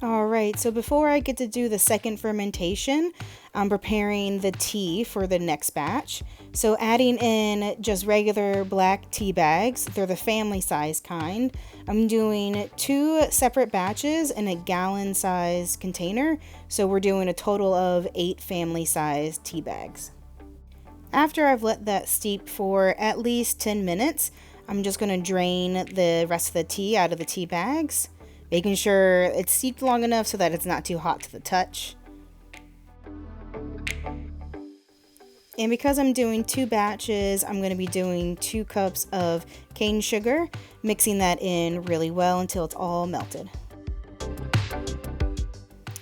All right, so before I get to do the second fermentation, I'm preparing the tea for the next batch. So adding in just regular black tea bags, they're the family size kind. I'm doing 2 separate batches in a gallon size container. So we're doing a total of 8 family size tea bags. After I've let that steep for at least 10 minutes, I'm just going to drain the rest of the tea out of the tea bags, making sure it's steeped long enough so that it's not too hot to the touch. And because I'm doing 2 batches, I'm going to be doing 2 cups of cane sugar, mixing that in really well until it's all melted.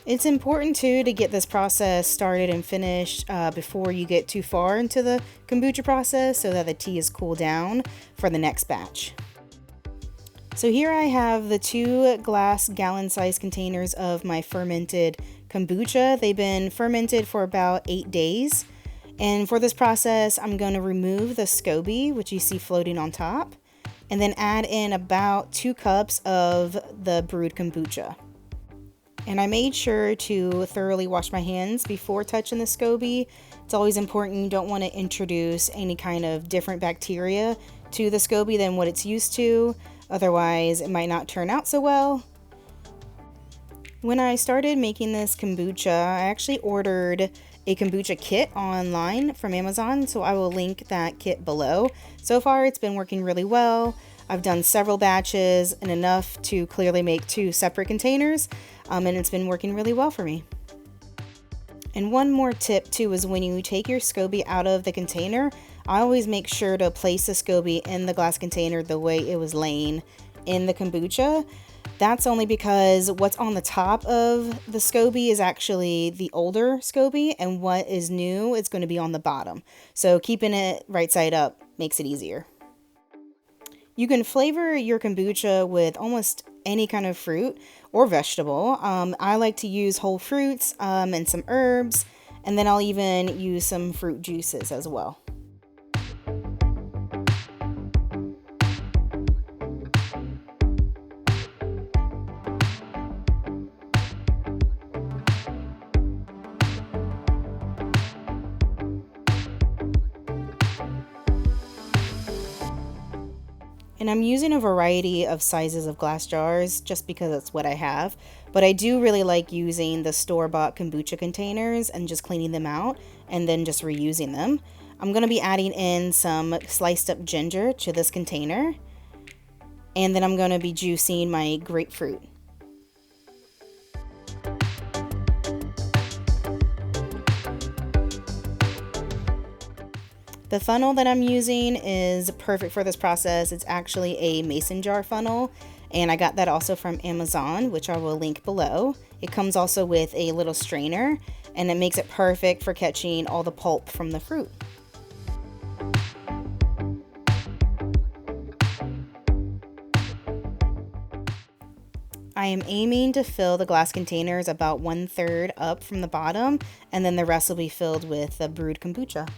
It's important too to get this process started and finished before you get too far into the kombucha process so that the tea is cooled down for the next batch. So here I have the 2 glass gallon size containers of my fermented kombucha. They've been fermented for about 8 days. And for this process, I'm going to remove the SCOBY, which you see floating on top, and then add in about 2 cups of the brewed kombucha. And I made sure to thoroughly wash my hands before touching the SCOBY. It's always important. You don't want to introduce any kind of different bacteria to the SCOBY than what it's used to. Otherwise, it might not turn out so well. When I started making this kombucha, I actually ordered a Kombucha Kit online from Amazon, so I will link that kit below. So far, it's been working really well. I've done several batches and enough to clearly make 2 separate containers, and it's been working really well for me. And one more tip too is when you take your SCOBY out of the container, I always make sure to place the SCOBY in the glass container the way it was laying in the kombucha. That's only because what's on the top of the SCOBY is actually the older SCOBY, and what is new is going to be on the bottom. So keeping it right side up makes it easier. You can flavor your kombucha with almost any kind of fruit or vegetable. I like to use whole fruits and some herbs, and then I'll even use some fruit juices as well. And I'm using a variety of sizes of glass jars just because it's what I have. But I do really like using the store-bought kombucha containers and just cleaning them out and then just reusing them. I'm going to be adding in some sliced up ginger to this container. And then I'm going to be juicing my grapefruit. The funnel that I'm using is perfect for this process. It's actually a mason jar funnel, and I got that also from Amazon, which I will link below. It comes also with a little strainer, and it makes it perfect for catching all the pulp from the fruit. I am aiming to fill the glass containers about 1/3 up from the bottom, and then the rest will be filled with the brewed kombucha.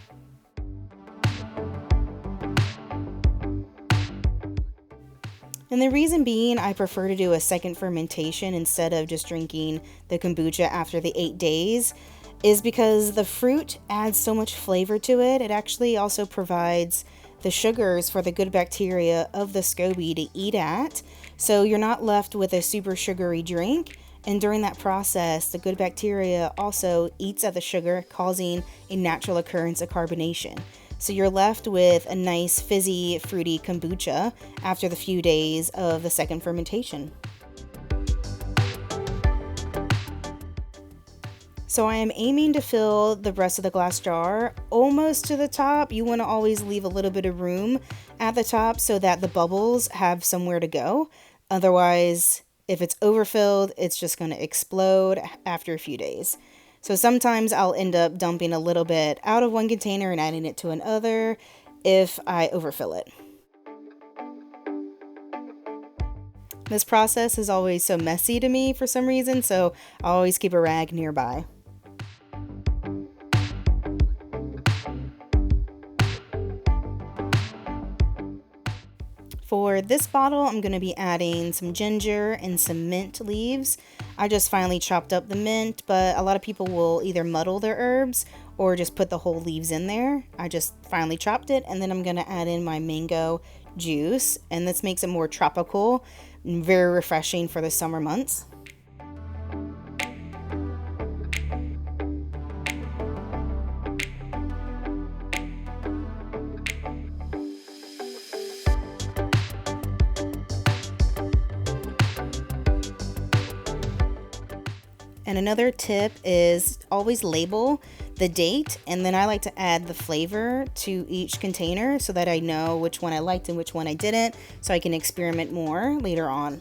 And the reason being, I prefer to do a second fermentation instead of just drinking the kombucha after the 8 days, is because the fruit adds so much flavor to it. It actually also provides the sugars for the good bacteria of the SCOBY to eat at. So you're not left with a super sugary drink. And during that process, the good bacteria also eats at the sugar, causing a natural occurrence of carbonation. So you're left with a nice fizzy, fruity kombucha after the few days of the second fermentation. So I am aiming to fill the rest of the glass jar almost to the top. You want to always leave a little bit of room at the top so that the bubbles have somewhere to go. Otherwise, if it's overfilled, it's just going to explode after a few days. So sometimes I'll end up dumping a little bit out of one container and adding it to another if I overfill it. This process is always so messy to me for some reason, so I always keep a rag nearby. For For this bottle, I'm going to be adding some ginger and some mint leaves. I just finely chopped up the mint, but a lot of people will either muddle their herbs or just put the whole leaves in there. I just finely chopped it, and then I'm going to add in my mango juice, and this makes it more tropical and very refreshing for the summer months. And another tip is always label the date, and then I like to add the flavor to each container so that I know which one I liked and which one I didn't, so I can experiment more later on.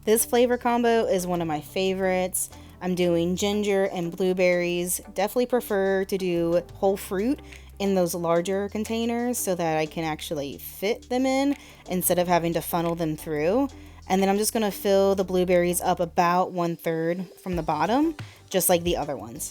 This flavor combo is one of my favorites. I'm doing ginger and blueberries. Definitely prefer to do whole fruit in those larger containers so that I can actually fit them in instead of having to funnel them through. And then I'm just gonna fill the blueberries up about 1/3 from the bottom, just like the other ones.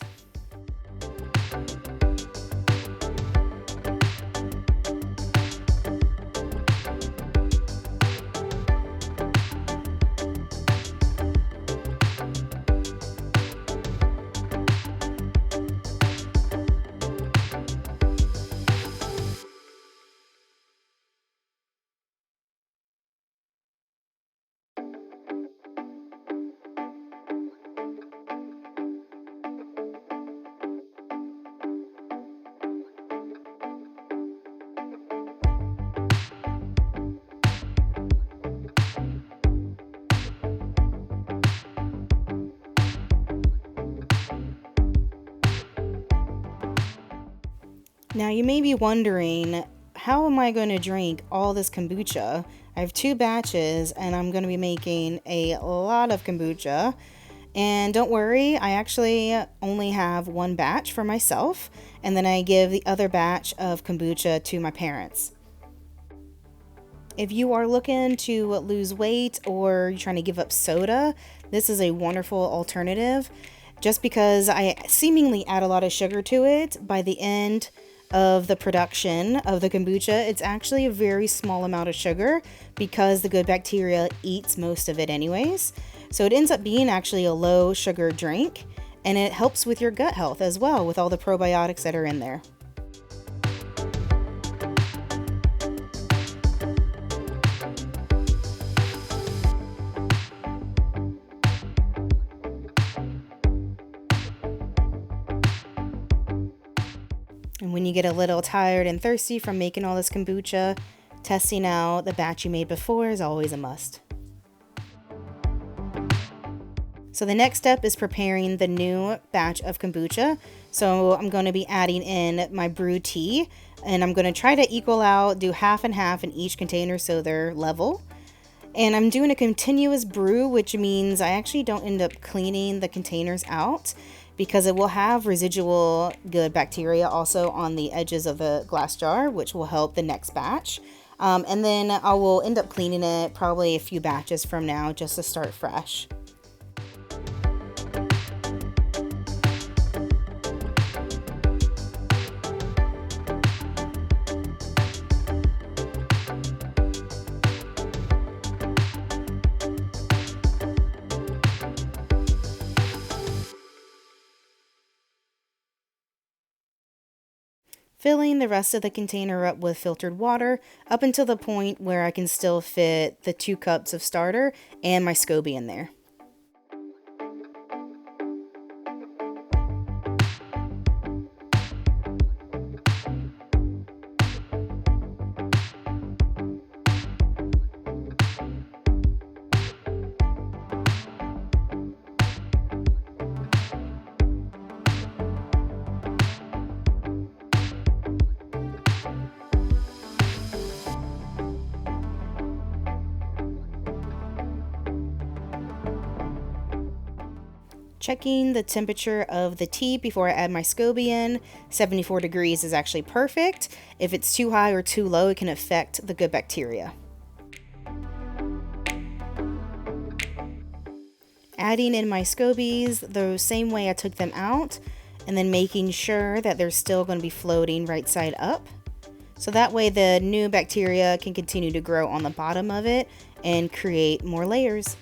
Now you may be wondering, how am I going to drink all this kombucha? I have 2 batches and I'm going to be making a lot of kombucha. And don't worry, I actually only have 1 batch for myself, and then I give the other batch of kombucha to my parents. If you are looking to lose weight or you're trying to give up soda, this is a wonderful alternative. Just because I seemingly add a lot of sugar to it, by the end of the production of the kombucha, it's actually a very small amount of sugar because the good bacteria eats most of it anyways. So it ends up being actually a low sugar drink, and it helps with your gut health as well with all the probiotics that are in there. And when you get a little tired and thirsty from making all this kombucha, testing out the batch you made before is always a must. So the next step is preparing the new batch of kombucha. So I'm going to be adding in my brew tea, and I'm going to try to equal out, do half and half in each container so they're level. And I'm doing a continuous brew, which means I actually don't end up cleaning the containers out, because it will have residual good bacteria also on the edges of the glass jar, which will help the next batch. And then I will end up cleaning it probably a few batches from now just to start fresh. Filling the rest of the container up with filtered water up until the point where I can still fit the 2 cups of starter and my SCOBY in there. Checking the temperature of the tea before I add my SCOBY in. 74 degrees is actually perfect. If it's too high or too low, it can affect the good bacteria. Adding in my SCOBYs the same way I took them out, and then making sure that they're still going to be floating right side up. So that way the new bacteria can continue to grow on the bottom of it and create more layers.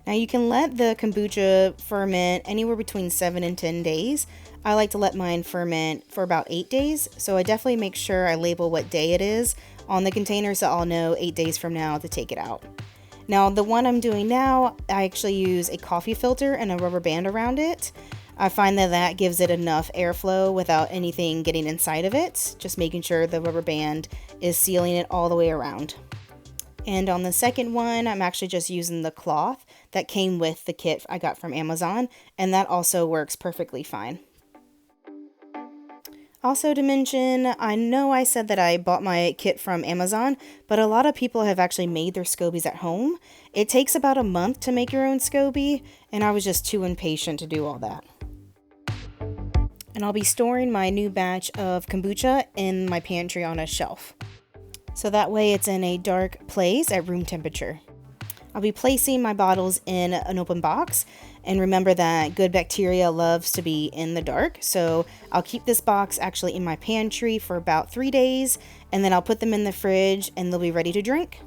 Now you can let the kombucha ferment anywhere between 7 and 10 days. I like to let mine ferment for about 8 days, so I definitely make sure I label what day it is on the container so I'll know 8 days from now to take it out. Now the one I'm doing now, I actually use a coffee filter and a rubber band around it. I find that that gives it enough airflow without anything getting inside of it, just making sure the rubber band is sealing it all the way around. And on the second one, I'm actually just using the cloth that came with the kit I got from Amazon, and that also works perfectly fine. Also to mention, I know I said that I bought my kit from Amazon, but a lot of people have actually made their SCOBYs at home. It takes about a month to make your own SCOBY, and I was just too impatient to do all that. And I'll be storing my new batch of kombucha in my pantry on a shelf. So that way it's in a dark place at room temperature. I'll be placing my bottles in an open box, and remember that good bacteria loves to be in the dark, so I'll keep this box actually in my pantry for about 3 days, and then I'll put them in the fridge and they'll be ready to drink.